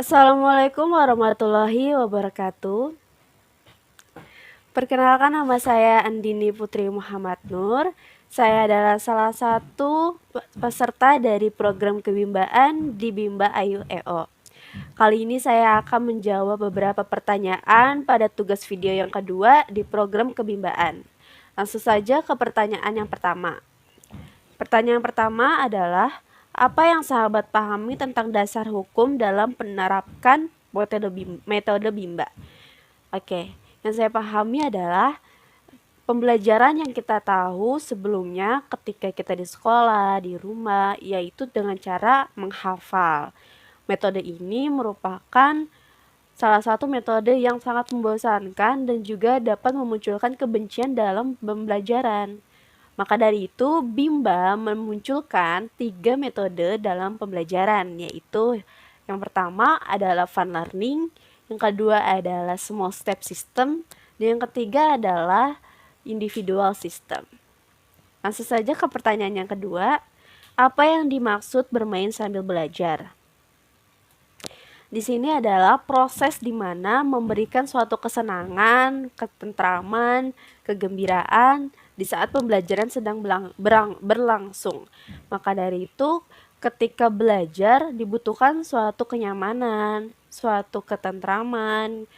Assalamualaikum warahmatullahi wabarakatuh. Perkenalkan, nama saya Andini Putri Muhammad Nur. Saya adalah salah satu peserta dari program kebimbaan di Bimba Ayu EO. Kali ini saya akan menjawab beberapa pertanyaan pada tugas video yang kedua di program kebimbaan. Langsung saja ke pertanyaan yang pertama. Pertanyaan pertama adalah, apa yang sahabat pahami tentang dasar hukum dalam menerapkan metode Bimba? Oke, yang saya pahami adalah pembelajaran yang kita tahu sebelumnya ketika kita di sekolah, di rumah, yaitu dengan cara menghafal. Metode ini merupakan salah satu metode yang sangat membosankan dan juga dapat memunculkan kebencian dalam pembelajaran. Maka dari itu, Bimba memunculkan 3 metode dalam pembelajaran, yaitu yang pertama adalah fun learning, yang kedua adalah small step system, dan yang ketiga adalah individual system. Langsung saja ke pertanyaan yang kedua, apa yang dimaksud bermain sambil belajar? Di sini adalah proses di mana memberikan suatu kesenangan, ketentraman, kegembiraan di saat pembelajaran sedang berlangsung. Maka dari itu, ketika belajar dibutuhkan suatu kenyamanan, suatu ketentraman,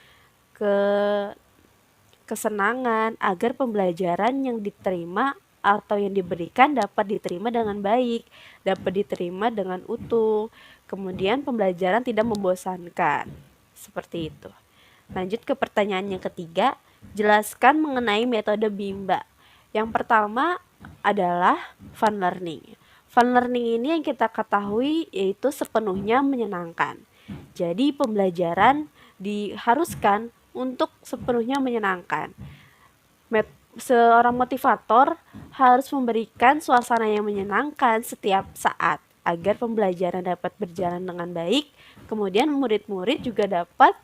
kesenangan agar pembelajaran yang diterima atau yang diberikan dapat diterima dengan baik, dapat diterima dengan utuh. Kemudian pembelajaran tidak membosankan. Seperti itu. Lanjut ke pertanyaan yang ketiga, jelaskan mengenai metode Bimba. Yang pertama adalah fun learning. Fun learning ini yang kita ketahui yaitu sepenuhnya menyenangkan. Jadi pembelajaran diharuskan untuk sepenuhnya menyenangkan. Seorang motivator harus memberikan suasana yang menyenangkan setiap saat agar pembelajaran dapat berjalan dengan baik. Kemudian murid-murid juga dapat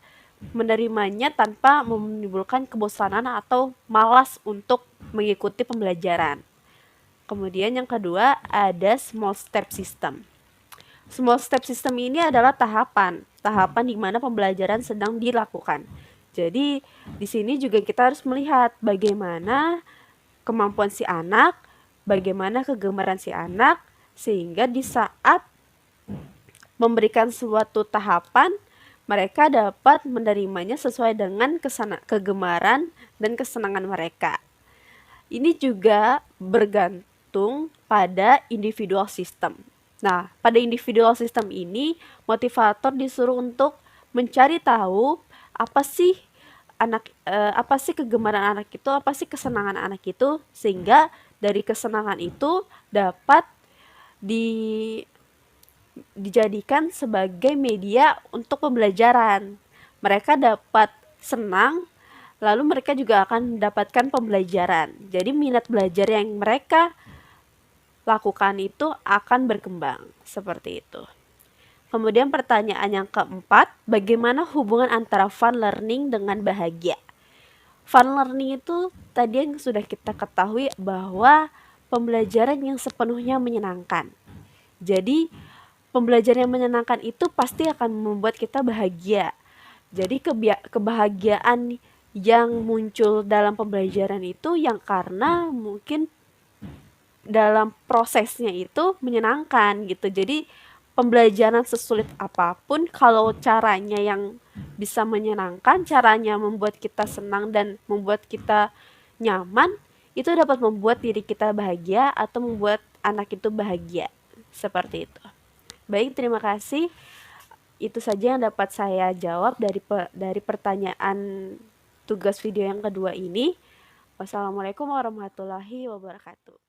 menerimanya tanpa menimbulkan kebosanan atau malas untuk mengikuti pembelajaran. Kemudian yang kedua ada small step system. Small step system ini adalah tahapan di mana pembelajaran sedang dilakukan. Jadi di sini juga kita harus melihat bagaimana kemampuan si anak, bagaimana kegemaran si anak, sehingga di saat memberikan suatu tahapan mereka dapat menerimanya sesuai dengan kegemaran dan kesenangan mereka. Ini juga bergantung pada individual system. Nah, pada individual system ini motivator disuruh untuk mencari tahu apa sih kegemaran anak itu, apa sih kesenangan anak itu, sehingga dari kesenangan itu dapat dijadikan sebagai media untuk pembelajaran. Mereka dapat senang, lalu mereka juga akan mendapatkan pembelajaran. Jadi minat belajar yang mereka lakukan itu akan berkembang, seperti itu. Kemudian pertanyaan yang keempat, bagaimana hubungan antara fun learning dengan bahagia? Fun learning itu tadi yang sudah kita ketahui bahwa pembelajaran yang sepenuhnya menyenangkan. Jadi pembelajaran yang menyenangkan itu pasti akan membuat kita bahagia. Jadi kebahagiaan yang muncul dalam pembelajaran itu yang karena mungkin dalam prosesnya itu menyenangkan gitu. Jadi pembelajaran sesulit apapun, kalau caranya yang bisa menyenangkan, caranya membuat kita senang dan membuat kita nyaman, itu dapat membuat diri kita bahagia atau membuat anak itu bahagia. Seperti itu. Baik, terima kasih. Itu saja yang dapat saya jawab dari pertanyaan tugas video yang kedua ini. Wassalamualaikum warahmatullahi wabarakatuh.